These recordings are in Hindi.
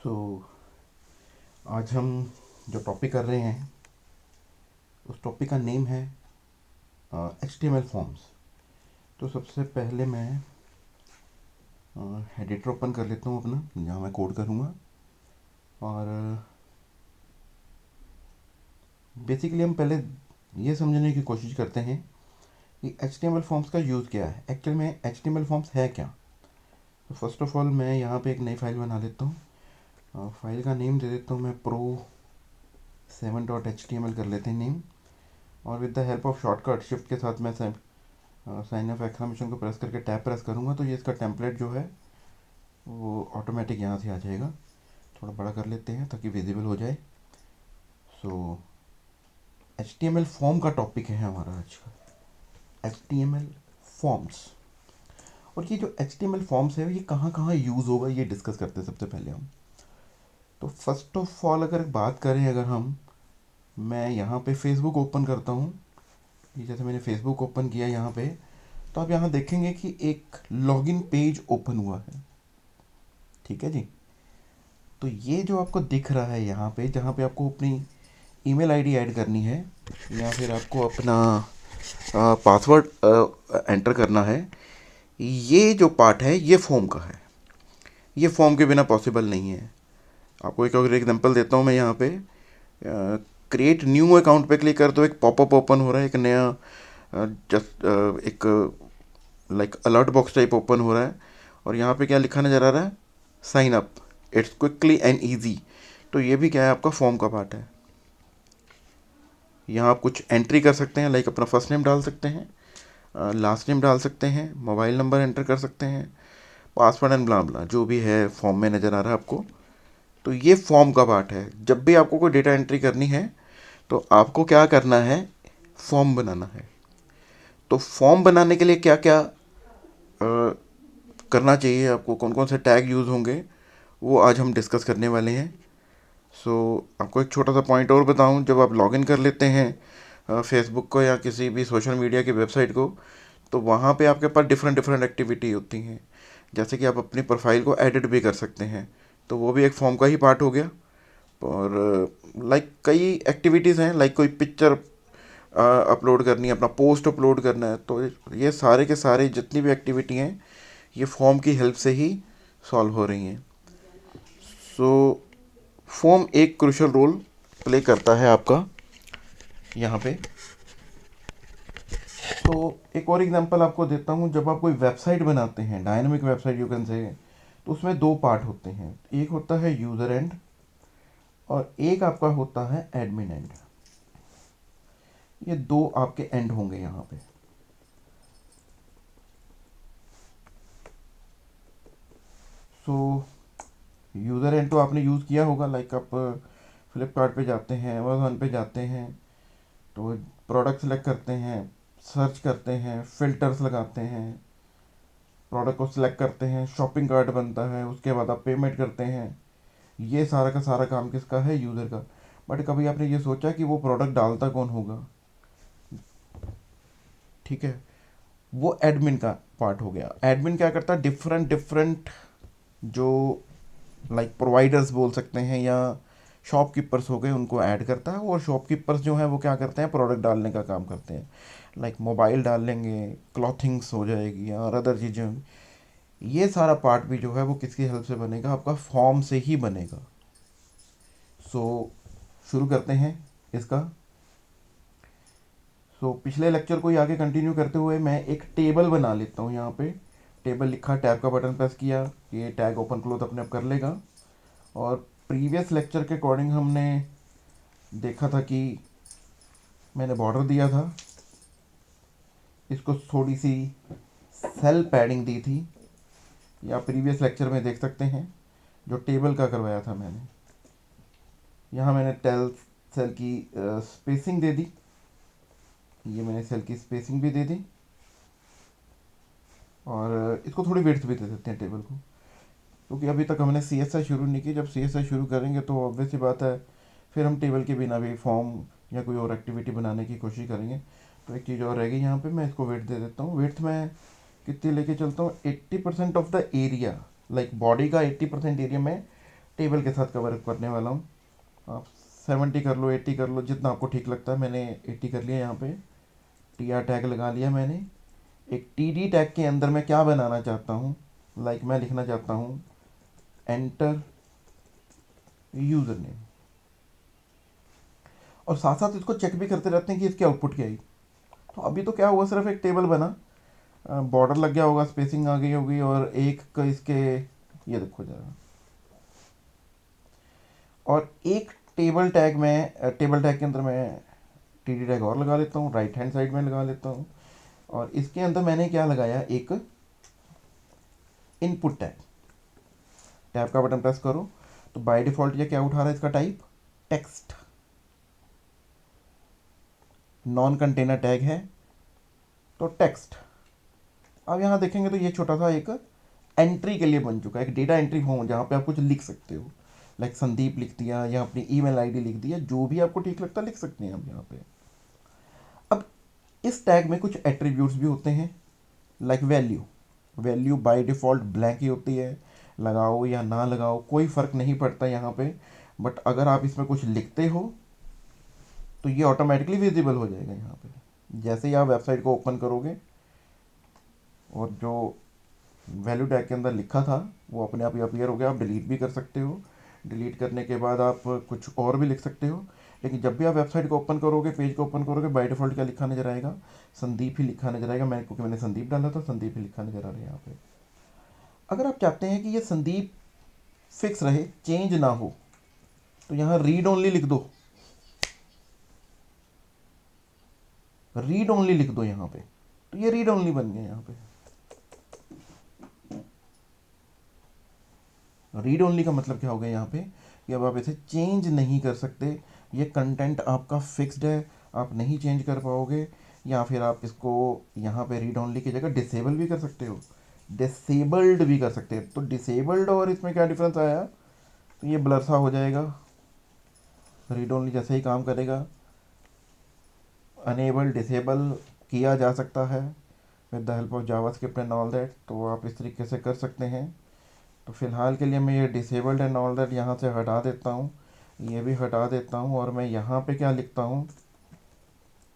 सो आज हम जो टॉपिक कर रहे हैं उस टॉपिक का नेम है HTML फॉर्म्स। तो सबसे पहले मैं एडिटर ओपन कर लेता हूँ अपना, जहाँ मैं कोड करूँगा। और बेसिकली हम पहले ये समझने की कोशिश करते हैं कि HTML फॉर्म्स का यूज़ क्या है। एक्चुअल में HTML फॉर्म्स है क्या। तो फर्स्ट ऑफ ऑल मैं यहाँ पे एक नई फाइल बना लेता हूँ। फाइल का नेम दे देता हूँ मैं pro7.html कर लेते हैं नेम। और with the help of shortcut shift के साथ मैं साइन ऑफ एक्सक्लेमेशन को प्रेस करके टैब प्रेस करूँगा तो ये इसका टेम्पलेट जो है वो ऑटोमेटिक यहाँ से आ जाएगा। थोड़ा बड़ा कर लेते हैं ताकि विजिबल हो जाए। सो HTML फॉर्म का टॉपिक है हमारा आज का, HTML फॉर्म्स। और ये जो HTML फॉर्म्स है ये कहाँ कहाँ यूज़ होगा ये डिस्कस करते हैं सबसे पहले हम। तो फर्स्ट ऑफ ऑल अगर बात करें, अगर हम, मैं यहाँ पे फेसबुक ओपन करता हूँ। ये जैसे मैंने फेसबुक ओपन किया यहाँ पे, तो आप यहाँ देखेंगे कि एक लॉगिन पेज ओपन हुआ है। ठीक है जी। तो ये जो आपको दिख रहा है यहाँ पे, जहाँ पे आपको अपनी ईमेल आईडी ऐड करनी है या फिर आपको अपना पासवर्ड एंटर करना है, ये जो पार्ट है ये फॉर्म का है। ये फॉर्म के बिना पॉसिबल नहीं है। आपको एक और एग्जांपल देता हूँ मैं। यहाँ पे क्रिएट न्यू अकाउंट पे क्लिक कर दो, एक पॉपअप ओपन हो रहा है, एक नया जस्ट एक like alert box type open हो रहा है। और यहाँ पे क्या लिखा नज़र आ रहा है, sign up it's quickly and easy. तो ये भी क्या है, आपका फॉर्म का पार्ट है। यहाँ आप कुछ एंट्री कर सकते हैं, लाइक अपना फर्स्ट नेम डाल सकते हैं, लास्ट नेम डाल सकते हैं, मोबाइल नंबर एंटर कर सकते हैं, पासवर्ड एंड ब्ला ब्ला जो भी है फॉर्म में नज़र आ रहा है आपको। तो ये फॉर्म का पार्ट है। जब भी आपको कोई डेटा एंट्री करनी है तो आपको क्या करना है, फॉर्म बनाना है। तो फॉर्म बनाने के लिए क्या क्या करना चाहिए आपको, कौन कौन से टैग यूज़ होंगे, वो आज हम डिस्कस करने वाले हैं। सो आपको एक छोटा सा पॉइंट और बताऊं, जब आप लॉगिन कर लेते हैं फेसबुक को या किसी भी सोशल मीडिया की वेबसाइट को, तो वहाँ पे आपके पास डिफरेंट डिफरेंट एक्टिविटी होती हैं। जैसे कि आप अपनी प्रोफाइल को एडिट भी कर सकते हैं, तो वो भी एक फॉर्म का ही पार्ट हो गया। और लाइक कई एक्टिविटीज़ हैं, लाइक कोई पिक्चर अपलोड करनी है, अपना पोस्ट अपलोड करना है, तो ये सारे के सारे जितनी भी एक्टिविटी हैं ये फॉर्म की हेल्प से ही सॉल्व हो रही हैं। सो फॉर्म एक क्रूशल रोल प्ले करता है आपका यहाँ पे। तो एक और एग्जांपल आपको देता हूँ। जब आप कोई वेबसाइट बनाते हैं, dynamic website you can say, तो उसमें दो पार्ट होते हैं। एक होता है यूज़र एंड और एक आपका होता है एडमिन एंड। ये दो आपके एंड होंगे यहाँ पे। सो यूज़र एंड तो आपने यूज़ किया होगा, लाइक आप फ्लिपकार्ट पे जाते हैं, अमेज़ोन पे जाते हैं, तो प्रोडक्ट सेलेक्ट करते हैं, सर्च करते हैं, फ़िल्टर्स लगाते हैं, प्रोडक्ट को सिलेक्ट करते हैं, शॉपिंग कार्ट बनता है, उसके बाद आप पेमेंट करते हैं। ये सारा का सारा काम किसका है, यूज़र का। बट कभी आपने ये सोचा कि वो प्रोडक्ट डालता कौन होगा। ठीक है, वो एडमिन का पार्ट हो गया। एडमिन क्या करता है, डिफरेंट डिफरेंट जो लाइक प्रोवाइडर्स बोल सकते हैं या शॉपकीपर्स हो गए, उनको ऐड करता है। और शॉपकीपर्स जो हैं वो क्या करते हैं, प्रोडक्ट डालने का काम करते हैं। लाइक मोबाइल डाल लेंगे, क्लॉथिंग्स हो जाएगी और अदर चीज़ें। ये सारा पार्ट भी जो है वो किसकी हेल्प से बनेगा, आपका फॉर्म से ही बनेगा। सो शुरू करते हैं इसका। पिछले लेक्चर को ही आगे कंटिन्यू करते हुए मैं एक टेबल बना लेता हूँ यहाँ पे। टेबल लिखा, टैब का बटन प्रेस किया, ये टैग ओपन क्लोज अपने आप कर लेगा। और प्रीवियस लेक्चर के अकॉर्डिंग हमने देखा था कि मैंने बॉर्डर दिया था, इसको थोड़ी सी सेल पैडिंग दी थी, या प्रीवियस लेक्चर में देख सकते हैं जो टेबल का करवाया था मैंने। यहाँ मैंने टेल सेल की स्पेसिंग दे दी, ये मैंने सेल की स्पेसिंग भी दे दी। और इसको थोड़ी वेट्स भी दे देते हैं टेबल को, क्योंकि अभी तक हमने सी एस आई शुरू नहीं की। जब सी एस आई शुरू करेंगे तो ऑब्वियस सी बात है फिर हम टेबल के बिना भी फॉर्म या कोई और एक्टिविटी बनाने की कोशिश करेंगे। तो एक चीज़ और रहेगी यहाँ पे, मैं इसको वेट दे देता हूँ। वेट मैं कितनी लेके चलता हूँ, 80% of the area, like body का 80% एरिया मैं टेबल के साथ कवर करने वाला हूँ। आप 70 कर लो, 80 कर लो, जितना आपको ठीक लगता है। मैंने 80 कर लिया। यहाँ पे टी आर टैग लगा लिया मैंने। एक टी डी टैग के अंदर मैं क्या बनाना चाहता हूँ, लाइक मैं लिखना चाहता हूँ एंटर यूज़र नेम, और साथ साथ इसको चेक भी करते रहते हैं कि इसकी आउटपुट क्या आई। तो अभी तो क्या हुआ, सिर्फ एक टेबल बना, बॉर्डर लग गया होगा, स्पेसिंग आ गई होगी, और एक का इसके ये देखो जरा, और एक टेबल टैग के अंदर मैं टी डी टैग और लगा लेता हूँ, राइट हैंड साइड में लगा लेता हूँ। और इसके अंदर मैंने क्या लगाया, एक इनपुट टैग। टैब का बटन प्रेस करो तो बाय डिफॉल्ट ये क्या उठा रहा है, इसका type text, non container tag है तो टेक्स्ट। अब यहाँ देखेंगे तो ये छोटा सा एक एंट्री के लिए बन चुका है, एक डेटा एंट्री फॉर्म जहाँ पे आप कुछ लिख सकते हो, लाइक संदीप लिख दिया या अपनी ईमेल आईडी लिख दिया, जो भी आपको ठीक लगता है लिख सकते हैं आप यहाँ पे। अब इस टैग में कुछ एट्रीब्यूट्स भी होते हैं, like value. Value by default blank ही होती है, लगाओ या ना लगाओ कोई फ़र्क नहीं पड़ता यहाँ पे। बट अगर आप इसमें कुछ लिखते हो तो ये ऑटोमेटिकली विजिबल हो जाएगा यहाँ पे। जैसे ही आप वेबसाइट को ओपन करोगे और जो वैल्यू टैग के अंदर लिखा था वो अपने आप ही अपीयर हो गया। आप डिलीट भी कर सकते हो, डिलीट करने के बाद आप कुछ और भी लिख सकते हो। लेकिन जब भी आप वेबसाइट को ओपन करोगे, पेज को ओपन करोगे, बाय डिफ़ॉल्ट क्या लिखा नजर आएगा, संदीप ही लिखा नजर आएगा। मैं क्योंकि मैंने संदीप डाला था, संदीप ही लिखा नजर आ रहा है यहाँ पे। अगर आप चाहते हैं कि ये संदीप फिक्स रहे, चेंज ना हो, तो यहाँ रीड ओनली लिख दो, रीड ओनली लिख दो यहाँ पे, तो ये रीड ओनली बन गया। यहाँ पे रीड ओनली का मतलब क्या हो गया यहाँ पे, कि अब आप इसे चेंज नहीं कर सकते, ये कंटेंट आपका फिक्स्ड है, आप नहीं चेंज कर पाओगे। या फिर आप इसको यहाँ पे रीड ओनली की जगह डिसेबल भी कर सकते हो, डिसेबल्ड भी कर सकते हैं। तो डिसेबल्ड और इसमें क्या डिफरेंस आया, तो ये ब्लर सा हो जाएगा, रीड ओनली जैसे ही काम करेगा। अनेबल डिसेबल किया जा सकता है with the help of JavaScript and all that, तो आप इस तरीके से कर सकते हैं। तो फिलहाल के लिए मैं ये डिसेबल्ड एंड ऑल दैट यहाँ से हटा देता हूँ, ये भी हटा देता हूँ, और मैं यहाँ पे क्या लिखता हूँ,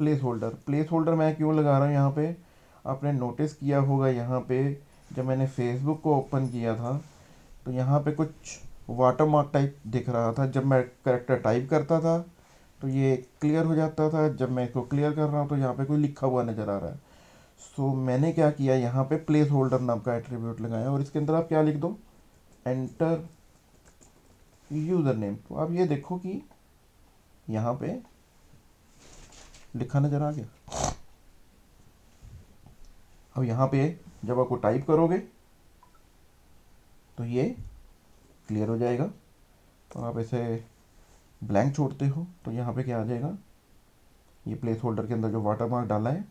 प्लेस होल्डर। प्लेस होल्डर मैं क्यों लगा रहा हूँ यहाँ पे, आपने नोटिस किया होगा यहाँ पे जब मैंने फेसबुक को ओपन किया था तो यहाँ पे कुछ वाटरमार्क टाइप दिख रहा था। जब मैं करेक्टर टाइप करता था तो ये क्लियर हो जाता था, जब मैं इसको क्लियर कर रहा हूँ तो यहाँ पे कोई लिखा हुआ नज़र आ रहा है। सो मैंने क्या किया, यहाँ पे प्लेस होल्डर नाम का एट्रीब्यूट लगाया, और इसके अंदर आप क्या लिख दो, एंटर यूज़र नेम। तो आप ये देखो कि यहाँ पे लिखा नज़र आ गया। अब यहाँ पे जब आपको टाइप करोगे तो ये क्लियर हो जाएगा, और आप इसे ब्लैंक छोड़ते हो तो यहाँ पे क्या आ जाएगा, ये प्लेस होल्डर के अंदर जो वाटरमार्क डाला है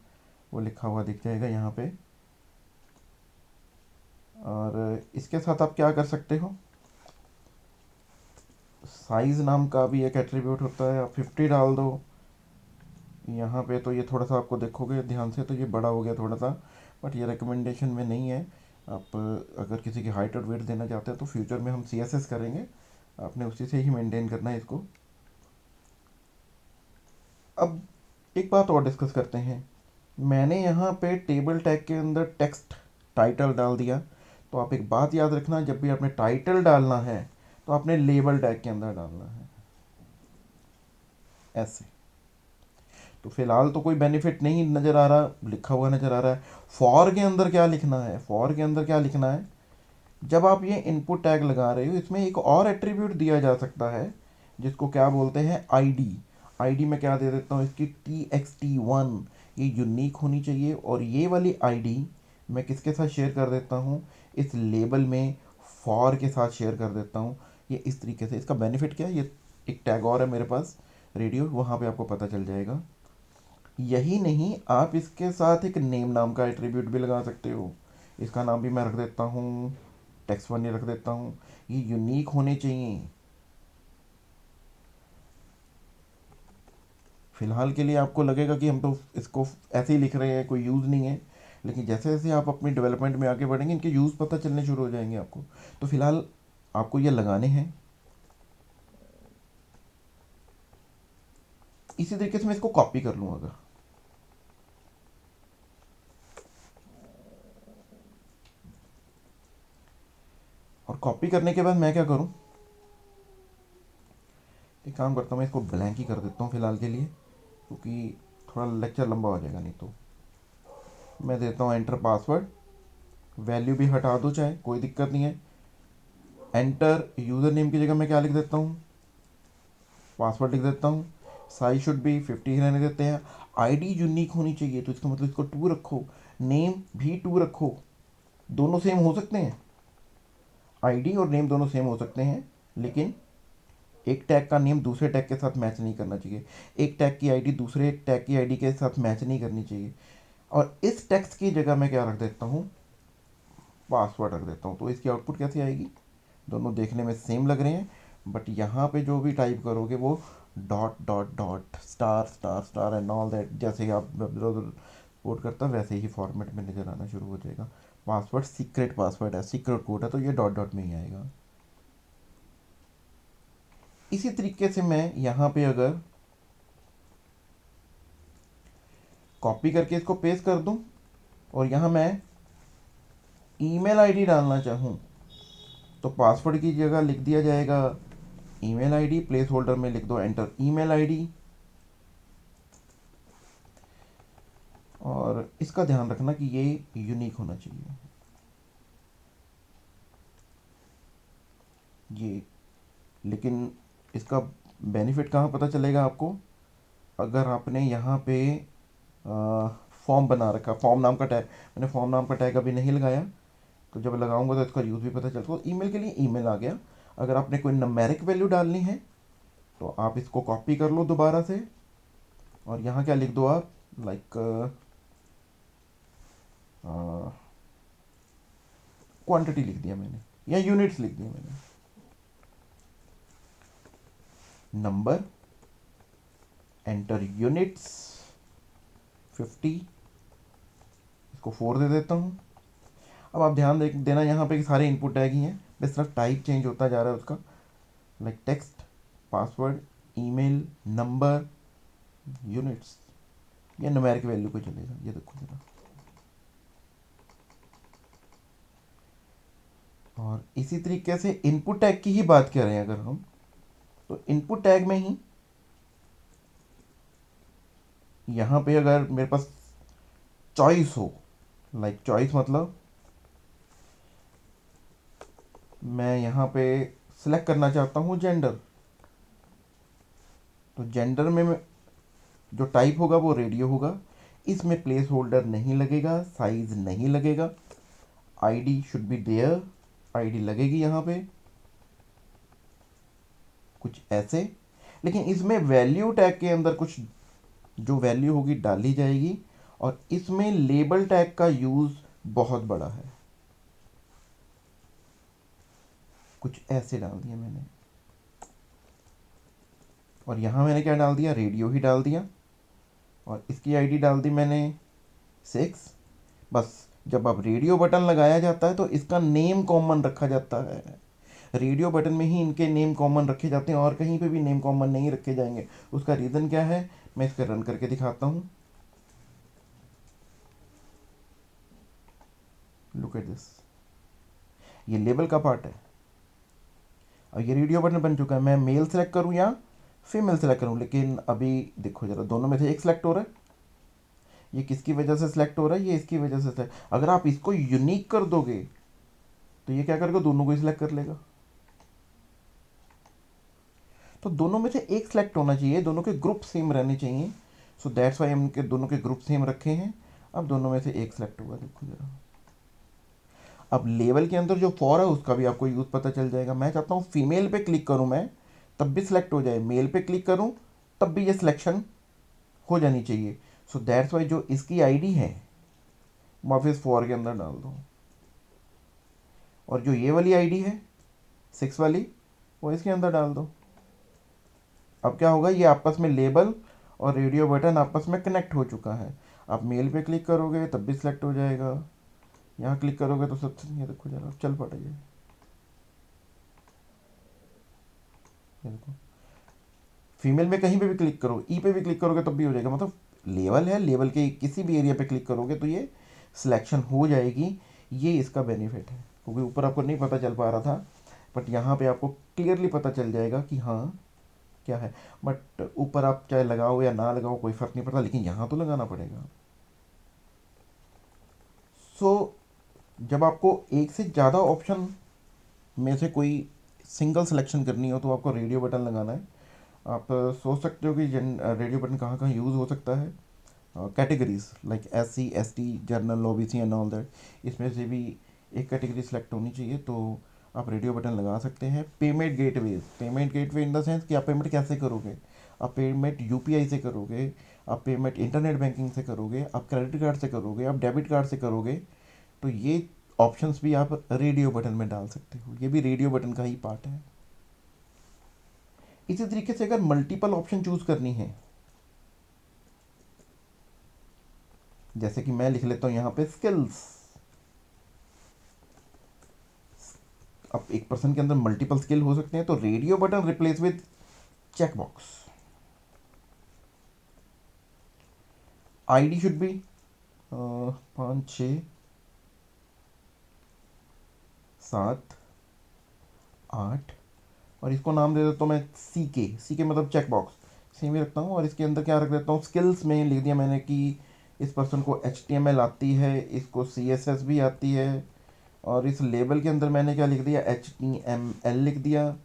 वो लिखा हुआ दिख जाएगा यहाँ पे। और इसके साथ आप क्या कर सकते हो, साइज़ नाम का भी एक एट्रीब्यूट होता है, आप 50 डाल दो यहाँ पे। तो ये थोड़ा सा आपको देखोगे ध्यान से तो ये बड़ा हो गया थोड़ा सा, बट ये रिकमेंडेशन में नहीं है। आप अगर किसी की हाइट और वेट देना चाहते हैं तो फ्यूचर में हम CSS करेंगे, आपने उसी से ही मेंटेन करना है इसको। अब एक बात और डिस्कस करते हैं। मैंने यहाँ पे टेबल टैग के अंदर टेक्स्ट टाइटल डाल दिया, तो आप एक बात याद रखना, जब भी आपने टाइटल डालना है तो आपने लेबल टैग के अंदर डालना है, ऐसे। तो फिलहाल तो कोई बेनिफिट नहीं नज़र आ रहा, लिखा हुआ नज़र आ रहा है। फॉर के अंदर क्या लिखना है, फॉर के अंदर क्या लिखना है, जब आप ये इनपुट टैग लगा रहे हो इसमें एक और एट्रीब्यूट दिया जा सकता है जिसको क्या बोलते हैं, आईडी। आईडी में क्या दे देता हूँ, इसकी TXT1, ये यूनिक होनी चाहिए। और ये वाली आईडी मैं किसके साथ शेयर कर देता हूँ, इस लेबल में फॉर के साथ शेयर कर देता हूँ। ये इस तरीके से, इसका बेनिफिट क्या है, ये एक टैग और है मेरे पास रेडियो, वहाँ पे आपको पता चल जाएगा। यही नहीं, आप इसके साथ एक नेम नाम का एट्रीब्यूट भी लगा सकते हो। इसका नाम भी मैं रख देता हूँ टेक्स्ट वन रख देता हूँ, ये यूनिक होने चाहिए। फिलहाल के लिए आपको लगेगा कि हम तो इसको ऐसे ही लिख रहे हैं, कोई यूज़ नहीं है, लेकिन जैसे जैसे आप अपनी डेवलपमेंट में आगे बढ़ेंगे इनके यूज़ पता चलने शुरू हो जाएंगे आपको। तो फिलहाल आपको ये लगाने हैं, इसी तरीके से मैं इसको कॉपी कर लूँ अगर, और कॉपी करने के बाद मैं क्या करूँ, एक काम करता हूँ, मैं इसको ब्लैंक ही कर देता हूँ फिलहाल के लिए, क्योंकि थोड़ा लेक्चर लंबा हो जाएगा नहीं तो। मैं देता हूँ एंटर पासवर्ड, वैल्यू भी हटा दो चाहे, कोई दिक्कत नहीं है। एंटर यूज़र नेम की जगह मैं क्या लिख देता हूँ, पासवर्ड लिख देता हूँ। साइज शुड बी 50 रहने देते हैं। आईडी यूनिक होनी चाहिए, तो इसका मतलब इसको 2 रखो, नेम भी 2 रखो। दोनों सेम हो सकते हैं, आईडी और नेम दोनों सेम हो सकते हैं, लेकिन एक टैग का नेम दूसरे टैग के साथ मैच नहीं करना चाहिए, एक टैग की आईडी दूसरे टैग की आईडी के साथ मैच नहीं करनी चाहिए। और इस टेक्स्ट की जगह मैं क्या रख देता हूँ, पासवर्ड रख देता हूँ। तो इसकी आउटपुट कैसी आएगी, दोनों देखने में सेम लग रहे हैं, बट यहाँ पे जो भी टाइप करोगे वो dot dot dot star star star and all that, जैसे कि आप कोड करता वैसे ही फॉर्मेट में नज़र आना शुरू हो जाएगा। पासवर्ड सीक्रेट पासवर्ड है, सीक्रेट कोड है, तो ये डॉट डॉट में ही आएगा। इसी तरीके से मैं यहाँ पे अगर कॉपी करके इसको पेस्ट कर दूँ और यहाँ मैं ईमेल आईडी डालना चाहूँ, तो पासवर्ड की जगह लिख दिया जाएगा ईमेल आईडी, प्लेस होल्डर में लिख दो एंटर ईमेल आईडी। और इसका ध्यान रखना कि ये यूनिक होना चाहिए, ये। लेकिन इसका बेनिफिट कहाँ पता चलेगा आपको, अगर आपने यहाँ पे फॉर्म बना रखा, फॉर्म नाम का टैग, मैंने फॉर्म नाम का टैग अभी नहीं लगाया, तो जब लगाऊंगा तो इसका यूज़ भी पता चलता। तो ईमेल के लिए ईमेल आ गया। अगर आपने कोई नंबरिक वैल्यू डालनी है तो आप इसको कॉपी कर लो दोबारा से, और यहाँ क्या लिख दो आप, लाइक क्वांटिटी लिख दिया मैंने, या यूनिट्स लिख दिया मैंने, नंबर एंटर यूनिट्स 50, इसको 4 दे देता हूँ। अब आप ध्यान देना यहाँ पे कि सारे इनपुट टैग ही हैं, बस सिर्फ टाइप चेंज होता जा रहा है उसका, like text, password, email, number, units. ये न्यूमेरिक वैल्यू पे चलेगा, ये देखो जरा। और इसी तरीके से इनपुट टैग की ही बात करें अगर हम, तो इनपुट टैग में ही यहाँ पे अगर मेरे पास चॉइस हो, लाइक चॉइस मतलब मैं यहाँ पे सिलेक्ट करना चाहता हूँ जेंडर, तो जेंडर में जो टाइप होगा वो रेडियो होगा, इसमें प्लेस होल्डर नहीं लगेगा, साइज नहीं लगेगा, ID should be there, ID लगेगी यहाँ पे कुछ ऐसे। लेकिन इसमें वैल्यू टैग के अंदर कुछ जो वैल्यू होगी डाली जाएगी, और इसमें लेबल टैग का यूज़ बहुत बड़ा है, कुछ ऐसे डाल दिया मैंने। और यहाँ मैंने क्या डाल दिया, रेडियो ही डाल दिया, और इसकी आईडी डाल दी मैंने 6। बस जब अब रेडियो बटन लगाया जाता है तो इसका नेम कॉमन रखा जाता है, रेडियो बटन में ही इनके नेम कॉमन रखे जाते हैं, और कहीं पे भी नेम कॉमन नहीं रखे जाएंगे। उसका रीज़न क्या है, मैं इसका रन करके दिखाता हूँ। लुक एट दिस, ये लेबल का पार्ट है, और ये रेडियो बटन बन चुका है। मैं मेल सेलेक्ट करूँ या फीमेल सेलेक्ट करूँ, लेकिन अभी देखो जरा, दोनों में से एक सेलेक्ट हो रहा है। ये किसकी वजह से सिलेक्ट हो रहा है, ये इसकी वजह से select। अगर आप इसको यूनिक कर दोगे तो ये क्या करेगा, दोनों को ही सिलेक्ट कर लेगा। तो दोनों में से एक सिलेक्ट होना चाहिए, दोनों के ग्रुप सेम रहने चाहिए, सो दैट्स वाई हम के दोनों के ग्रुप सेम रखे हैं। अब दोनों में से एक सिलेक्ट होगा, देखो जरा। अब लेवल के अंदर जो फॉर है उसका भी आपको यूज़ पता चल जाएगा। मैं चाहता हूँ फीमेल पे क्लिक करूँ मैं, तब भी सिलेक्ट हो जाए, मेल पे क्लिक करूँ तब भी ये सिलेक्शन हो जानी चाहिए। सो दैट्स वाई जो इसकी आईडी है वो आप इस फॉर के अंदर डाल दो, और जो ये वाली आईडी है 6 वाली, वो इसके अंदर डाल दो। अब क्या होगा, ये आपस में लेबल और रेडियो बटन आपस में कनेक्ट हो चुका है। आप मेल पे क्लिक करोगे तब भी सिलेक्ट हो जाएगा, यहाँ क्लिक करोगे तो सब, ये देखो जरा चल पड़ा ये देखो। फीमेल में कहीं पे भी क्लिक करो, ई पे भी क्लिक करोगे तब भी हो जाएगा। मतलब लेवल है, लेवल के किसी भी एरिया पे क्लिक करोगे तो ये सिलेक्शन हो जाएगी। ये इसका बेनिफिट है, क्योंकि ऊपर आपको नहीं पता चल पा रहा था, बट यहाँ पे आपको क्लियरली पता चल जाएगा कि हाँ क्या है। बट ऊपर आप चाहे लगाओ या ना लगाओ कोई फ़र्क नहीं पड़ता, लेकिन यहाँ तो लगाना पड़ेगा। सो जब आपको एक से ज़्यादा ऑप्शन में से कोई सिंगल सिलेक्शन करनी हो तो आपको रेडियो बटन लगाना है। आप सोच सकते हो कि रेडियो बटन कहाँ कहाँ यूज़ हो सकता है। Categories like SC ST general OBC and all that, इसमें से भी एक कैटेगरी सेलेक्ट होनी चाहिए, तो आप रेडियो बटन लगा सकते हैं। Payment gateways, payment gateway in the sense कि आप पेमेंट कैसे करोगे। आप पेमेंट UPI से करोगे, आप पेमेंट इंटरनेट बैंकिंग से करोगे, आप क्रेडिट कार्ड से करोगे, आप डेबिट कार्ड से करोगे, तो ये ऑप्शंस भी आप रेडियो बटन में डाल सकते हो। ये भी रेडियो बटन का ही पार्ट है। इसी तरीके से अगर मल्टीपल ऑप्शन चूज करनी है, जैसे कि मैं लिख लेता हूं यहाँ पे स्किल्स। अब एक पर्सन के अंदर मल्टीपल स्किल हो सकते हैं, तो radio button replace with check box. ID should be 5 6 7 8, और इसको नाम दे देता हूँ मैं CK मतलब चेक बॉक्स, सेम ही रखता हूँ। और इसके अंदर क्या रख देता हूँ, स्किल्स में लिख दिया मैंने कि इस पर्सन को HTML आती है, इसको CSS भी आती है। और इस लेबल के अंदर मैंने क्या लिख दिया, HTML लिख दिया,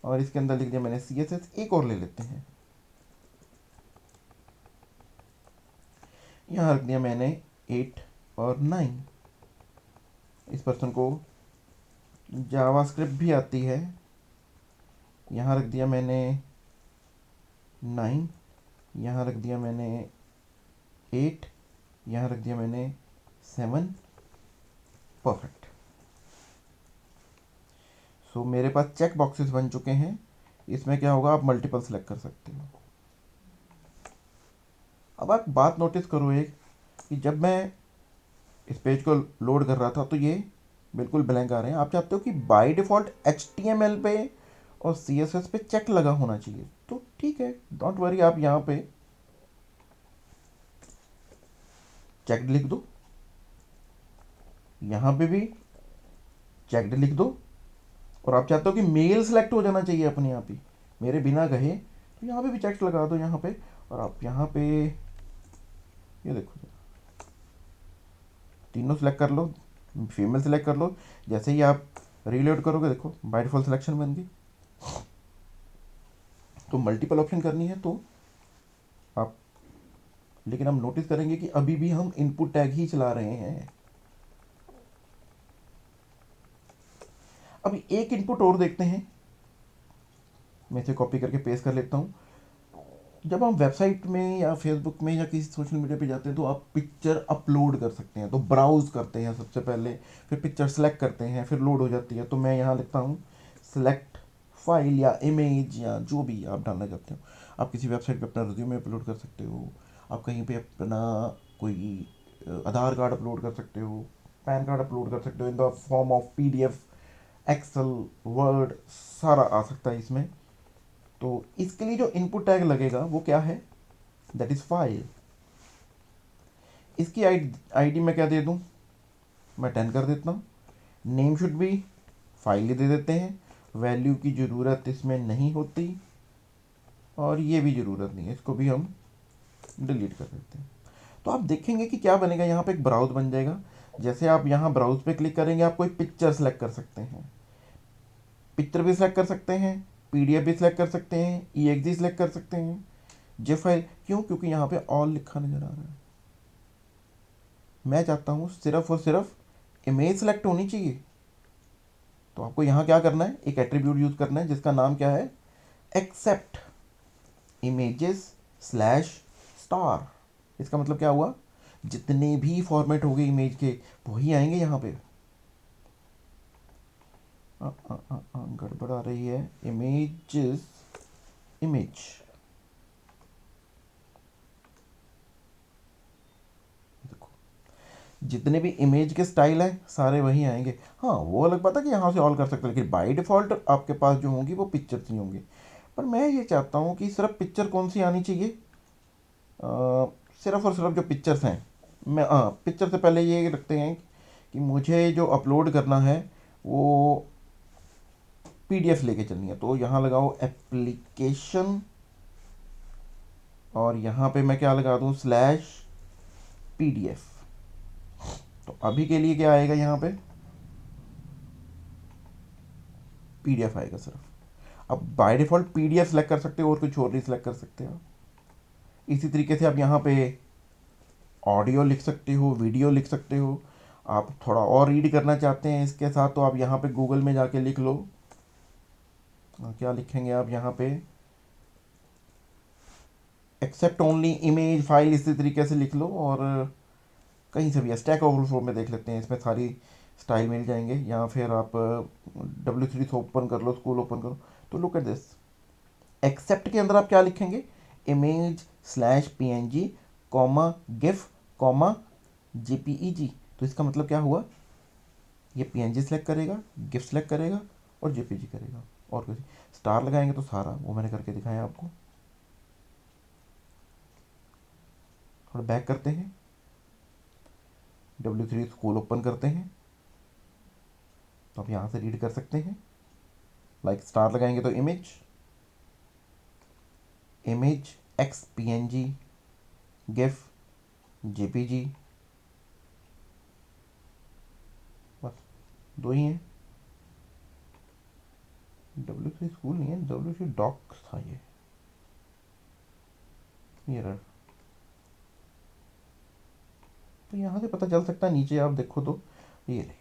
और इसके अंदर लिख दिया मैंने CSS। एक और ले लेते हैं, यहाँ रख दिया मैंने 8 और 9। इस पर्सन को जावास्क्रिप्ट भी आती है, यहाँ रख दिया मैंने 9, यहाँ रख दिया मैंने 8, यहाँ रख दिया मैंने 7। परफेक्ट। सो मेरे पास चेक बॉक्सेस बन चुके हैं। इसमें क्या होगा, आप मल्टीपल सेलेक्ट कर सकते हो। अब आप बात नोटिस करो एक, कि जब मैं इस पेज को लोड कर रहा था तो ये बिल्कुल ब्लैंक आ रहे हैं। आप चाहते हो कि बाय डिफ़ॉल्ट HTML पे और CSS पे चेक लगा होना चाहिए, तो ठीक है, डोंट वरी, आप यहाँ पे चेकड लिख दो, यहाँ पे भी चेकड लिख दो। और आप चाहते हो कि मेल सेलेक्ट हो जाना चाहिए अपने आप ही मेरे बिना कहे, तो यहाँ पे भी चेक लगा दो यहाँ पे। और आप यहाँ पे ये देखो, तीनों सेलेक्ट कर लो, फीमेल सेलेक्ट कर लो। जैसे ही आप रीलोड करोगे, देखो बाय डिफॉल्ट सिलेक्शन बन गई। तो मल्टीपल ऑप्शन करनी है तो आप, लेकिन हम नोटिस करेंगे कि अभी भी हम इनपुट टैग ही चला रहे हैं। अभी एक इनपुट और देखते हैं, मैं इसे कॉपी करके पेस्ट कर लेता हूँ। जब हम वेबसाइट में या फेसबुक में या किसी सोशल मीडिया पे जाते हैं तो आप पिक्चर अपलोड कर सकते हैं। तो ब्राउज़ करते हैं सबसे पहले, फिर पिक्चर सेलेक्ट करते हैं, फिर लोड हो जाती है। तो मैं यहाँ लिखता हूँ सेलेक्ट फाइल या इमेज या जो भी आप डालना चाहते हो। आप किसी वेबसाइट पे अपना रिज्यूमे अपलोड कर सकते हो, आप कहीं पे अपना कोई आधार कार्ड अपलोड कर सकते हो, पैन कार्ड अपलोड कर सकते हो in the form of PDF, excel, word, सारा आ सकता है इसमें। तो इसके लिए जो इनपुट टैग लगेगा वो क्या है, दैट इज फाइल। इसकी आईडी मैं क्या दे दूं, मैं 10 कर देता हूँ। नेम शुड बी फाइल ही दे देते हैं, वैल्यू की ज़रूरत इसमें नहीं होती, और ये भी ज़रूरत नहीं है, इसको भी हम डिलीट कर देते हैं। तो आप देखेंगे कि क्या बनेगा, यहाँ पे एक ब्राउज बन जाएगा। जैसे आप यहाँ ब्राउज पे क्लिक करेंगे, आप कोई पिक्चर सेलेक्ट कर सकते हैं, पिक्चर भी सिलेक्ट कर सकते हैं, PDF भी सिलेक्ट कर सकते हैं, EXE सिलेक्ट कर सकते हैं, जे फाइल। क्यों, क्योंकि यहाँ पे ऑल लिखा नज़र आ रहा है। मैं चाहता हूँ सिर्फ और सिर्फ इमेज सेलेक्ट होनी चाहिए। तो आपको यहाँ क्या करना है, एक एट्रीब्यूट यूज़ करना है जिसका नाम क्या है, एक्सेप्ट इमेजेस स्लैश स्टार। इसका मतलब क्या हुआ, जितने भी फॉर्मेट हो गए इमेज के वही आएंगे यहाँ पे। गड़बड़ आ रही है, इमेजेस, इमेज, देखो जितने भी इमेज के स्टाइल हैं सारे वही आएंगे। हाँ, वो अलग बात है कि यहाँ से ऑल कर सकते हैं, लेकिन बाय डिफ़ॉल्ट आपके पास जो होंगी वो पिक्चर्स ही होंगी। पर मैं ये चाहता हूँ कि सिर्फ पिक्चर कौन सी आनी चाहिए, सिर्फ और सिर्फ जो पिक्चर्स हैं। मैं पिक्चर से पहले ये रखते हैं कि मुझे जो अपलोड करना है वो पीडीएफ लेके चलनी है। तो यहाँ लगाओ एप्लीकेशन, और यहाँ पे मैं क्या लगा दूँ, स्लैश पीडीएफ। तो अभी के लिए क्या आएगा, यहाँ पे पीडीएफ आएगा सिर्फ। अब बाय डिफ़ॉल्ट पीडीएफ सेलेक्ट कर सकते हो और कुछ और नहीं सेलेक्ट कर सकते हो। इसी तरीके से आप यहाँ पे ऑडियो लिख सकते हो, वीडियो लिख सकते हो। आप थोड़ा और रीड करना चाहते हैं इसके साथ तो आप यहाँ पे गूगल में जाके लिख लो। क्या लिखेंगे आप यहाँ पे, एक्सेप्ट ओनली इमेज फाइल, इसी तरीके से लिख लो। और कहीं से भी स्टैक ओवरफ्लो में देख लेते हैं, इसमें सारी स्टाइल मिल जाएंगे। या फिर आप W3 से ओपन कर लो, स्कूल ओपन करो। तो लुक एट दिस, एक्सेप्ट के अंदर आप क्या लिखेंगे, image slash PNG comma gif comma JPEG। तो इसका मतलब क्या हुआ, ये PNG सेलेक्ट करेगा, गिफ सेलेक्ट करेगा और JPG करेगा। और कुछ स्टार लगाएंगे तो सारा, वो मैंने करके दिखाया आपको। थोड़ा बैक करते हैं, W3 स्कूल ओपन करते हैं, तो आप यहाँ से रीड कर सकते हैं। लाइक स्टार लगाएंगे तो image, image x PNG gif JPG, बस दो ही हैं। W3 स्कूल नहीं है, W3 डॉक्स था ये एरर। तो यहाँ से पता चल सकता है, नीचे आप देखो तो ये रही,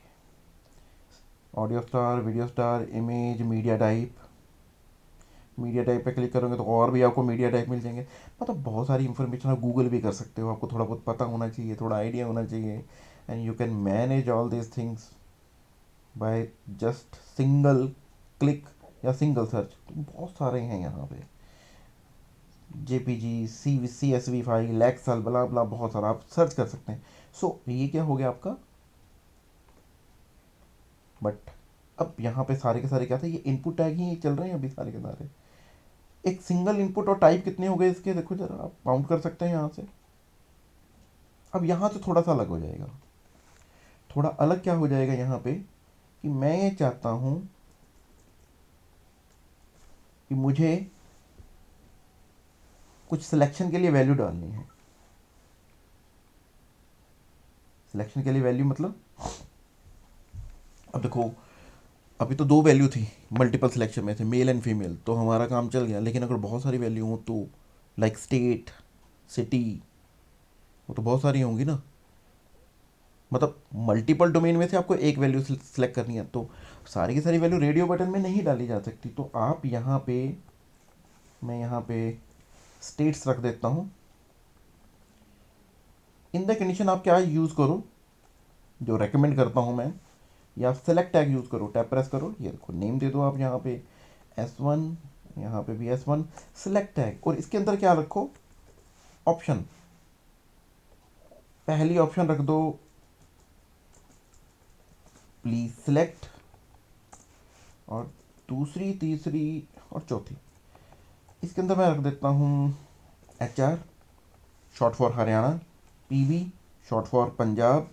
audio star, video star, image, media type. Media type पे क्लिक करोगे तो और भी आपको मीडिया टाइप मिल जाएंगे। मतलब बहुत सारी इंफॉर्मेशन आप गूगल भी कर सकते हो, आपको थोड़ा बहुत पता होना चाहिए, थोड़ा आइडिया होना चाहिए। And you can manage all this things by just single click या सिंगल सर्च। तो बहुत सारे हैं यहाँ पे, JPG, CSV फाइल, एक्सेल, बला बला, बहुत सारा आप सर्च कर सकते हैं। सो ये क्या हो गया आपका। बट अब यहाँ पे सारे के सारे क्या थे, ये इनपुट टैग ही चल रहे हैं अभी सारे के सारे। एक सिंगल इनपुट और टाइप कितने हो गए इसके, देखो जरा, आप काउंट कर सकते हैं यहाँ से। अब यहाँ से थोड़ा सा अलग हो जाएगा। थोड़ा अलग क्या हो जाएगा यहाँ पे, कि मैं ये चाहता हूँ कि मुझे कुछ सिलेक्शन के लिए वैल्यू डालनी है। सिलेक्शन के लिए वैल्यू मतलब, अब देखो, अभी तो दो वैल्यू थी, मल्टीपल सिलेक्शन में थे, मेल एंड फीमेल, तो हमारा काम चल गया। लेकिन अगर बहुत सारी वैल्यू हो तो, लाइक स्टेट, सिटी, वो तो बहुत सारी होंगी ना। मतलब मल्टीपल डोमेन में से आपको एक वैल्यू सेलेक्ट करनी है, तो सारी की सारी वैल्यू रेडियो बटन में नहीं डाली जा सकती। तो आप यहाँ पे, मैं यहाँ पे स्टेट्स रख देता हूँ। इन द कंडीशन आप क्या यूज़ करो, जो रेकमेंड करता हूँ मैं, या सेलेक्ट टैग यूज़ करो, टैप प्रेस करो, ये देखो नेम दे दो आप यहाँ पे S1, यहाँ पे भी S1, सेलेक्ट टैग। और इसके अंदर क्या रखो, ऑप्शन। पहली ऑप्शन रख दो प्लीज सेलेक्ट, और दूसरी, तीसरी और चौथी, इसके अंदर मैं रख देता हूँ HR, short for Haryana, PB, short for Punjab,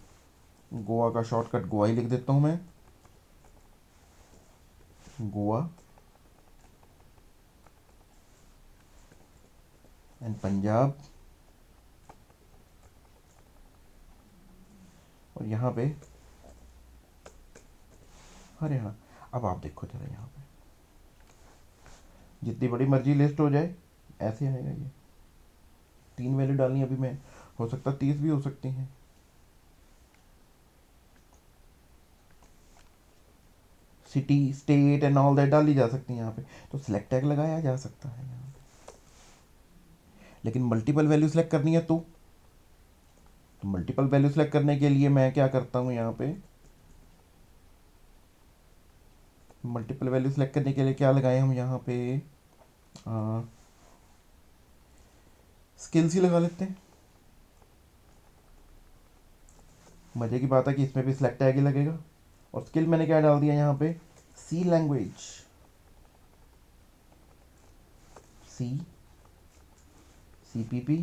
Goa का शॉर्टकट गोवा ही लिख देता हूँ मैं, गोवा एंड पंजाब। और यहाँ पे हरियाणा। अब आप देखो जरा, यहाँ पे जितनी बड़ी मर्जी लिस्ट हो जाए ऐसे आएगा ये। 3 वैल्यू डालनी अभी मैं, हो सकता 30 भी हो सकती हैं। City, state and all that डाली जा सकती है यहाँ पे। तो सिलेक्ट टैग लगाया जा सकता है यहाँ पे। लेकिन मल्टीपल वैल्यू सेलेक्ट करनी है तो मल्टीपल वैल्यू सेलेक्ट करने के लिए मैं क्या करता हूँ, यहाँ पे मल्टीपल वैल्यू सेलेक्ट करने के लिए क्या लगाए हम यहाँ पे, स्किल्स ही लगा लेते हैं। मज़े की बात है कि इसमें भी सिलेक्ट टैग ही लगेगा। और स्किल मैंने क्या डाल दिया यहाँ पे, C लैंग्वेज। सी, CPP,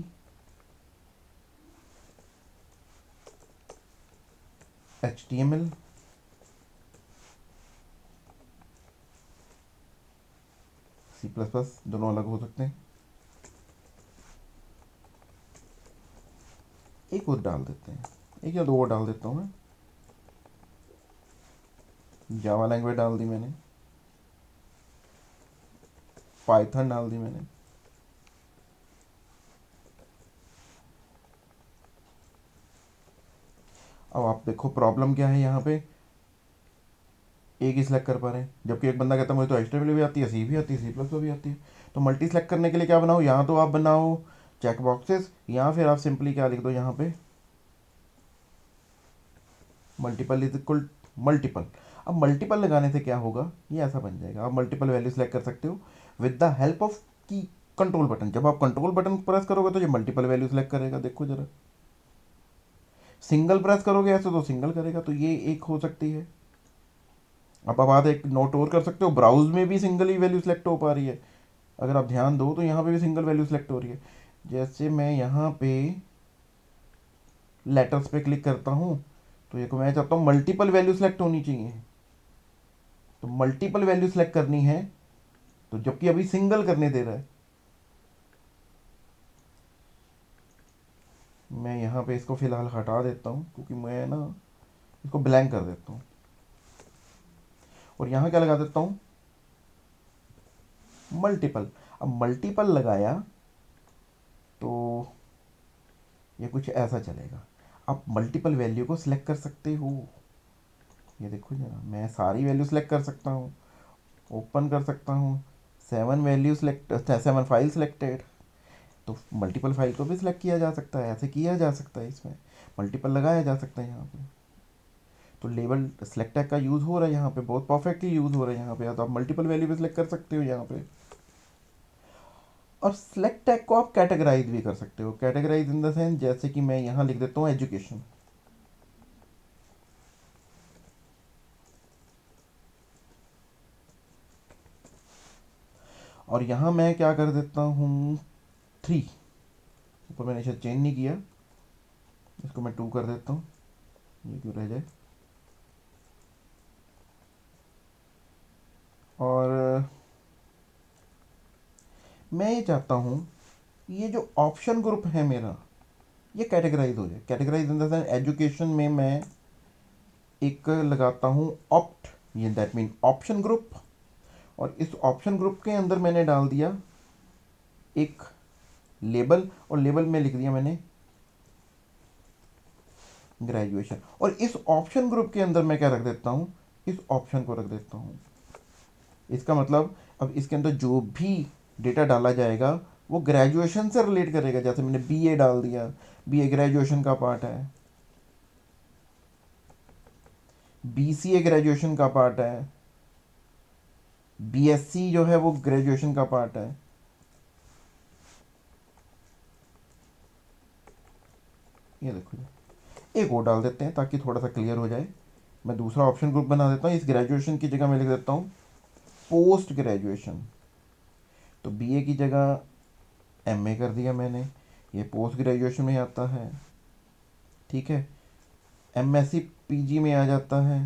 HTML, C++, दोनों अलग हो सकते हैं। एक और डाल देते हैं, एक या दो और डाल देता हूँ मैं। जावा लैंग्वेज डाल दी मैंने, पाइथन डाल दी मैंने, अब आप देखो प्रॉब्लम क्या है यहाँ पे, एक ही सिलेक्ट कर पा रहे हैं, जबकि एक बंदा कहता है मुझे तो HTML भी आती है, सी भी आती है, C++ भी आती है। तो मल्टी सेलेक्ट करने के लिए क्या बनाओ, यहाँ तो आप बनाओ चेक बॉक्सेस, या फिर आप सिंपली क्या लिख दो यहाँ पे, मल्टीपल इज इक्वल मल्टीपल। अब मल्टीपल लगाने से क्या होगा, ये ऐसा बन जाएगा, आप मल्टीपल वैल्यू सेलेक्ट कर सकते हो विद द हेल्प ऑफ की कंट्रोल बटन। जब आप कंट्रोल बटन प्रेस करोगे तो ये मल्टीपल वैल्यू सेलेक्ट करेगा, देखो जरा। सिंगल प्रेस करोगे ऐसे तो सिंगल करेगा, तो ये एक हो सकती है। अब आप बात एक नोट और कर सकते हो, ब्राउज में भी सिंगल ही वैल्यू सेलेक्ट हो पा रही है, अगर आप ध्यान दो तो यहाँ पे भी सिंगल वैल्यू सेलेक्ट हो रही है। जैसे मैं यहाँ पे लेटर्स पे क्लिक करता हूँ, तो ये को मैं चाहता हूँ मल्टीपल वैल्यू सेलेक्ट होनी चाहिए, तो मल्टीपल वैल्यू सेलेक्ट करनी है, तो जबकि अभी सिंगल करने दे रहा है। मैं यहाँ पे इसको फिलहाल हटा देता हूँ, क्योंकि मैं ना इसको ब्लैंक कर देता हूँ, और यहाँ क्या लगा देता हूँ, मल्टीपल। अब मल्टीपल लगाया तो ये कुछ ऐसा चलेगा। आप मल्टीपल वैल्यू को सिलेक्ट कर सकते हो, ये देखो जरा, मैं सारी वैल्यू सेलेक्ट कर सकता हूँ, ओपन कर सकता हूँ, 7 वैल्यू सेलेक्ट, 7 फाइल सिलेक्टेड। तो मल्टीपल फाइल को भी सिलेक्ट किया जा सकता है, ऐसे किया जा सकता है, इसमें मल्टीपल लगाया जा सकता है यहाँ पे। तो लेबल सेलेक्ट टैग का यूज़ हो रहा है यहाँ पे, बहुत परफेक्टली यूज़ हो रहा है यहाँ पे, तो आप मल्टीपल वैल्यू भी सिलेक्ट कर सकते हो यहाँ पे। और सेलेक्ट टैग को आप कैटेगराइज भी कर सकते हो, कैटेगराइज इन द सेंस, जैसे कि मैं यहाँ लिख देता हूँ एजुकेशन, और यहाँ मैं क्या कर देता हूँ 3, ऊपर मैंने शायद चेंज नहीं किया, इसको मैं 2 कर देता हूँ, ये क्यों रह जाए। और मैं ये चाहता हूँ ये जो ऑप्शन ग्रुप है मेरा, ये कैटेगराइज हो जाए। Categorise in the sense education में मैं एक लगाता हूँ ऑप्ट, ये दैट मीन ऑप्शन ग्रुप, और इस ऑप्शन ग्रुप के अंदर मैंने डाल दिया एक लेबल, और लेबल में लिख दिया मैंने ग्रेजुएशन, और इस ऑप्शन ग्रुप के अंदर मैं क्या रख देता हूँ, इस ऑप्शन को रख देता हूँ। इसका मतलब अब इसके अंदर जो भी डेटा डाला जाएगा वो ग्रेजुएशन से रिलेट करेगा। जैसे मैंने बीए डाल दिया, बीए ग्रेजुएशन का पार्ट है, बीसीए ग्रेजुएशन का पार्ट है, बीएससी जो है वो ग्रेजुएशन का पार्ट है। ये देखो, एक और डाल देते हैं ताकि थोड़ा सा क्लियर हो जाए। मैं दूसरा ऑप्शन ग्रुप बना देता हूँ, इस ग्रेजुएशन की जगह मैं लिख देता हूँ पोस्ट ग्रेजुएशन। तो बीए की जगह एमए कर दिया मैंने, ये पोस्ट ग्रेजुएशन में आता है, ठीक है। एमएससी पीजी में आ जाता है,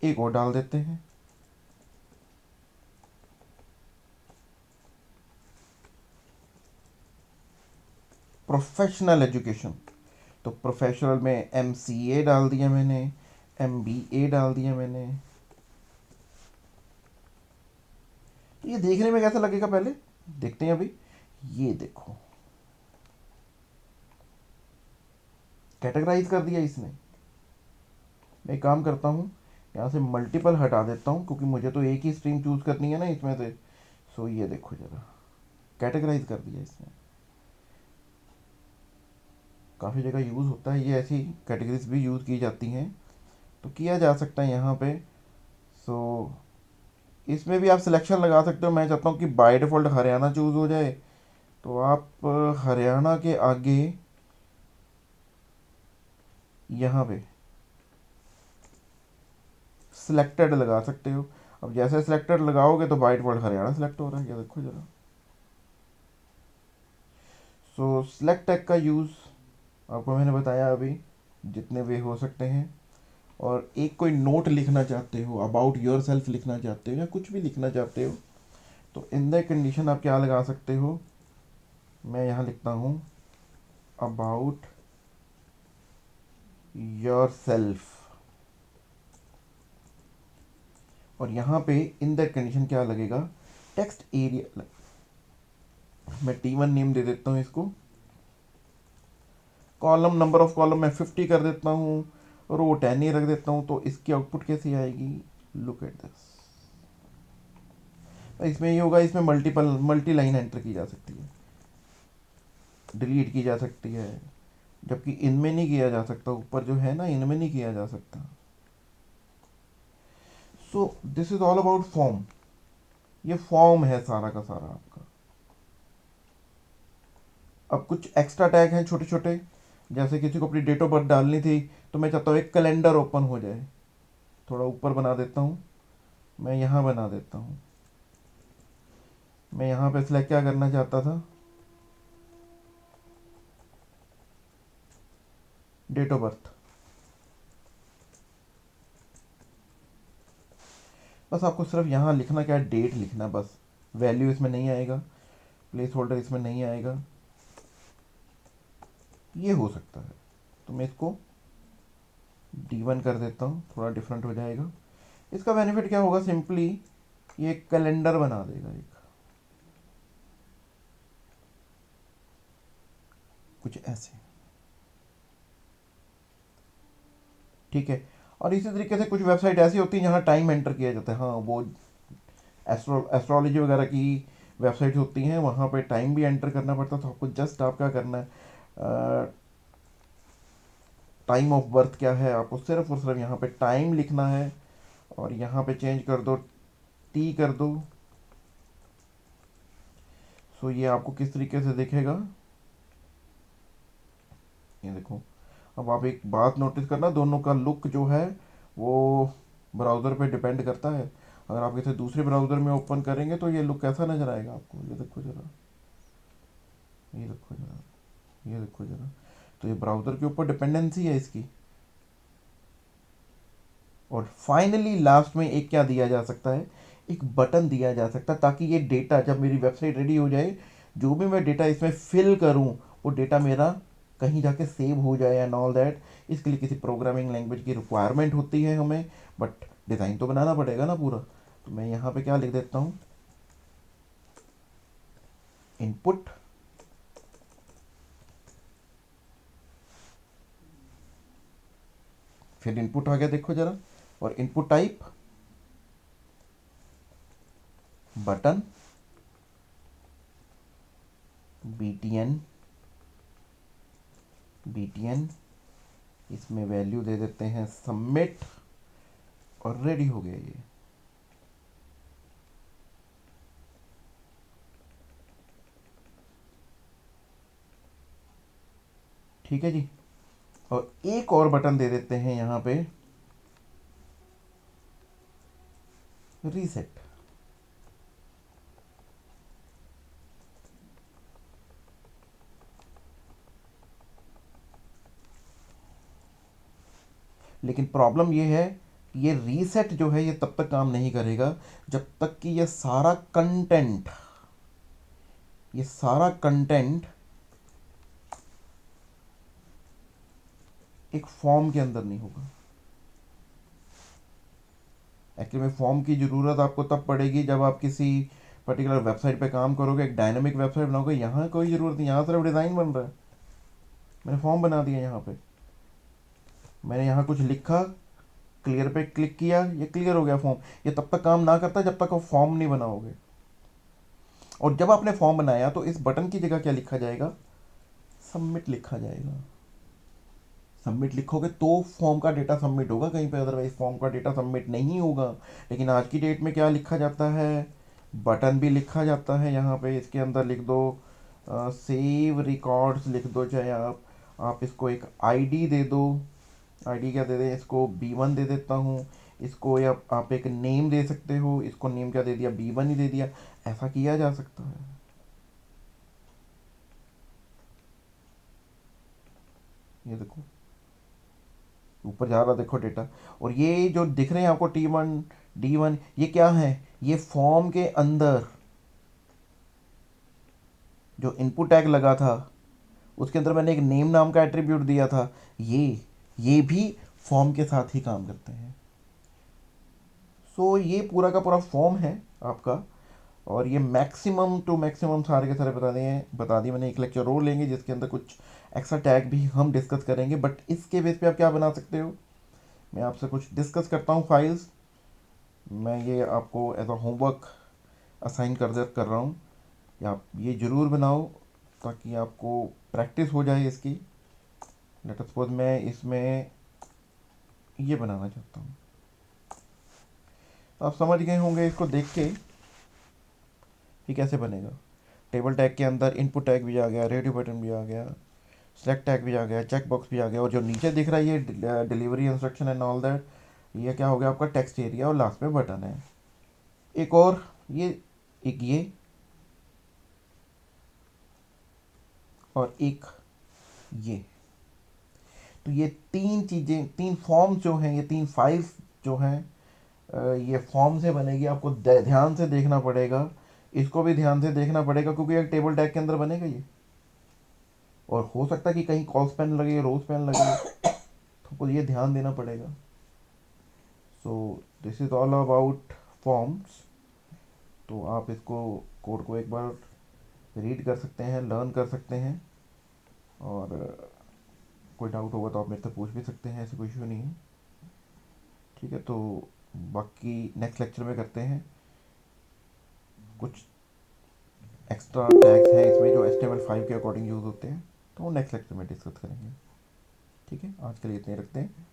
एक और डाल देते हैं, प्रोफेशनल एजुकेशन। तो प्रोफेशनल में एमसीए डाल दिया मैंने, एमबीए डाल दिया मैंने। तो ये देखने में कैसा लगेगा पहले देखते हैं अभी। ये देखो कैटेगराइज कर दिया इसने। मैं एक काम करता हूँ, यहाँ से मल्टीपल हटा देता हूँ, क्योंकि मुझे तो एक ही स्ट्रीम चूज़ करनी है ना इसमें से। सो ये देखो जरा, कैटेगराइज कर दिया इसने। काफ़ी जगह यूज़ होता है ये, ऐसी कैटेगरीज भी यूज़ की जाती हैं, तो किया जा सकता है यहाँ पे। सो इसमें भी आप सिलेक्शन लगा सकते हो। मैं चाहता हूँ कि बाय डिफ़ॉल्ट हरियाणा चूज़ हो जाए, तो आप हरियाणा के आगे यहाँ पे सिलेक्टेड लगा सकते हो। अब जैसे सिलेक्टर लगाओगे तो बाइट वर्ड हरियाणा सिलेक्ट हो रहा है, ये देखो जरा। सो सिलेक्ट टैग का यूज़ आपको मैंने बताया अभी, जितने वे हो सकते हैं। और एक कोई नोट लिखना चाहते हो, अबाउट योर सेल्फ लिखना चाहते हो, या कुछ भी लिखना चाहते हो, तो इन द कंडीशन आप क्या लगा सकते हो, मैं यहाँ लिखता हूँ अबाउट योर सेल्फ। और यहाँ पे इन द कंडीशन क्या लगेगा, टेक्स्ट एरिया, मैं T1 नेम दे देता हूँ इसको। कॉलम नंबर ऑफ कॉलम मैं 50 कर देता हूँ, रो 10 ही रख देता हूँ। तो इसकी आउटपुट कैसी आएगी, लुक एट दिस। इसमें ये होगा, इसमें मल्टी लाइन एंटर की जा सकती है, डिलीट की जा सकती है, जबकि इनमें नहीं किया जा सकता। ऊपर जो है ना, इनमें नहीं किया जा सकता। So this is all about form. ये फॉर्म है सारा का सारा आपका। अब कुछ एक्स्ट्रा टैग हैं छोटे छोटे, जैसे किसी को अपनी डेट ऑफ बर्थ डालनी थी, तो मैं चाहता हूँ एक कैलेंडर ओपन हो जाए, थोड़ा ऊपर बना देता हूँ, मैं यहाँ बना देता हूँ। मैं यहाँ पे सिलेक्ट क्या करना चाहता था, डेट ऑफ बर्थ। बस आपको सिर्फ यहाँ लिखना क्या है, डेट लिखना बस। वैल्यू इसमें नहीं आएगा, प्लेस होल्डर इसमें नहीं आएगा, ये हो सकता है। तो मैं इसको D1 कर देता हूँ, थोड़ा डिफरेंट हो जाएगा। इसका बेनिफिट क्या होगा, सिंपली ये कैलेंडर बना देगा एक, कुछ ऐसे, ठीक है। और इसी तरीके से कुछ वेबसाइट ऐसी होती है जहाँ टाइम एंटर किया जाता है। हाँ, वो एस्ट्रोलॉजी वगैरह की वेबसाइट होती हैं, वहाँ पे टाइम भी एंटर करना पड़ता है। तो आपको जस्ट आप क्या करना है, टाइम ऑफ बर्थ क्या है, आपको सिर्फ और सिर्फ यहाँ पे टाइम लिखना है, और यहाँ पे चेंज कर दो, T कर दो। सो ये आपको किस तरीके से दिखेगा, ये देखो। अब आप एक बात नोटिस करना, दोनों का लुक जो है वो ब्राउज़र पे डिपेंड करता है। अगर आप इसे दूसरे ब्राउज़र में ओपन करेंगे तो ये लुक कैसा नज़र आएगा आपको, ये देखो जरा, ये देखो जरा, ये देखो जरा। तो ये ब्राउज़र के ऊपर डिपेंडेंसी है इसकी। और फाइनली लास्ट में एक क्या दिया जा सकता है, एक बटन दिया जा सकता है, ताकि ये डेटा जब मेरी वेबसाइट रेडी हो जाए, जो भी मैं डेटा इसमें फिल करूं, वो डेटा मेरा कहीं जाके सेव हो जाए एंड ऑल दैट। इसके लिए किसी प्रोग्रामिंग लैंग्वेज की रिक्वायरमेंट होती है हमें, बट डिज़ाइन तो बनाना पड़ेगा ना पूरा। तो मैं यहाँ पे क्या लिख देता हूँ, इनपुट, फिर इनपुट आ गया देखो जरा, और input type button, BTN, BTN, इसमें वैल्यू दे देते हैं सबमिट, और रेडी हो गया ये। ठीक है जी। और एक और बटन दे देते हैं यहाँ पे, रीसेट। लेकिन प्रॉब्लम ये है कि ये रीसेट जो है ये तब तक काम नहीं करेगा जब तक कि ये सारा कंटेंट एक फॉर्म के अंदर नहीं होगा। एक्चुअली में फॉर्म की ज़रूरत आपको तब पड़ेगी जब आप किसी पर्टिकुलर वेबसाइट पे काम करोगे, एक डायनामिक वेबसाइट बनाओगे। यहाँ कोई ज़रूरत नहीं, यहाँ सिर्फ डिज़ाइन बन रहा है, मैंने फॉर्म बना दिया। यहाँ पे मैंने यहाँ कुछ लिखा, क्लियर पे क्लिक किया, ये क्लियर हो गया फॉर्म। ये तब तक काम ना करता जब तक वो फॉर्म नहीं बनाओगे। और जब आपने फॉर्म बनाया तो इस बटन की जगह क्या लिखा जाएगा, सबमिट लिखा जाएगा। सबमिट लिखोगे तो फॉर्म का डेटा सबमिट होगा कहीं पे, अदरवाइज फॉर्म का डेटा सबमिट नहीं होगा। लेकिन आज की डेट में क्या लिखा जाता है, बटन भी लिखा जाता है। यहाँ पे इसके अंदर लिख दो सेव रिकॉर्ड्स लिख दो, चाहे आप इसको एक आईडी दे दो। आईडी क्या दे दें, इसको B1 दे देता हूँ। इसको या आप एक नेम दे सकते हो, इसको नेम क्या दे दिया, B1 ही दे दिया, ऐसा किया जा सकता है। ये देखो ऊपर जा रहा, देखो डेटा। और ये जो दिख रहे हैं आपको T1 D1, ये क्या है, ये फॉर्म के अंदर जो इनपुट टैग लगा था उसके अंदर मैंने एक नेम नाम का एट्रीब्यूट दिया था, ये भी फॉर्म के साथ ही काम करते हैं। सो ये पूरा का पूरा फॉर्म है आपका। और ये मैक्सिमम टू मैक्सिमम सारे के सारे बता दिए मैंने। एक लेक्चर और लेंगे जिसके अंदर कुछ एक्स्ट्रा टैग भी हम डिस्कस करेंगे, बट इसके बेस पे आप क्या बना सकते हो, मैं आपसे कुछ डिस्कस करता हूँ फाइल्स। मैं ये आपको एज अ होमवर्क असाइन कर रहा हूँ, या आप ये ज़रूर बनाओ ताकि आपको प्रैक्टिस हो जाए इसकी। लेट सपोज मैं इसमें ये बनाना चाहता हूँ, तो आप समझ गए होंगे इसको देख के कि कैसे बनेगा। टेबल टैग के अंदर इनपुट टैग भी आ गया, रेडियो बटन भी आ गया, सेलेक्ट टैग भी आ गया, चेक बॉक्स भी आ गया, और जो नीचे दिख रहा है ये delivery instruction and all that, ये क्या हो गया आपका टेक्स्ट एरिया, और लास्ट में बटन है। एक और ये, एक ये, और एक ये। तो ये तीन चीज़ें, तीन फॉर्म्स जो हैं, ये तीन फाइल्स जो हैं, ये फॉर्म से बनेगी। आपको ध्यान से देखना पड़ेगा, इसको भी ध्यान से देखना पड़ेगा क्योंकि एक टेबल टैग के अंदर बनेगा ये। और हो सकता है कि कहीं कॉल्स पेन लगे, रोज पेन लगे, तो आपको ये ध्यान देना पड़ेगा। So this is all about forms. तो आप इसको कोड को एक बार रीड कर सकते हैं, लर्न कर सकते हैं, और कोई डाउट होगा तो आप मेरे से पूछ भी सकते हैं, ऐसे कोई इशू नहीं है। ठीक है, तो बाकी नेक्स्ट लेक्चर में करते हैं। कुछ एक्स्ट्रा टैग्स हैं इसमें जो HTML5 के अकॉर्डिंग यूज़ होते हैं, तो वो नेक्स्ट लेक्चर में डिस्कस करेंगे। ठीक है, आज के लिए इतने रखते हैं।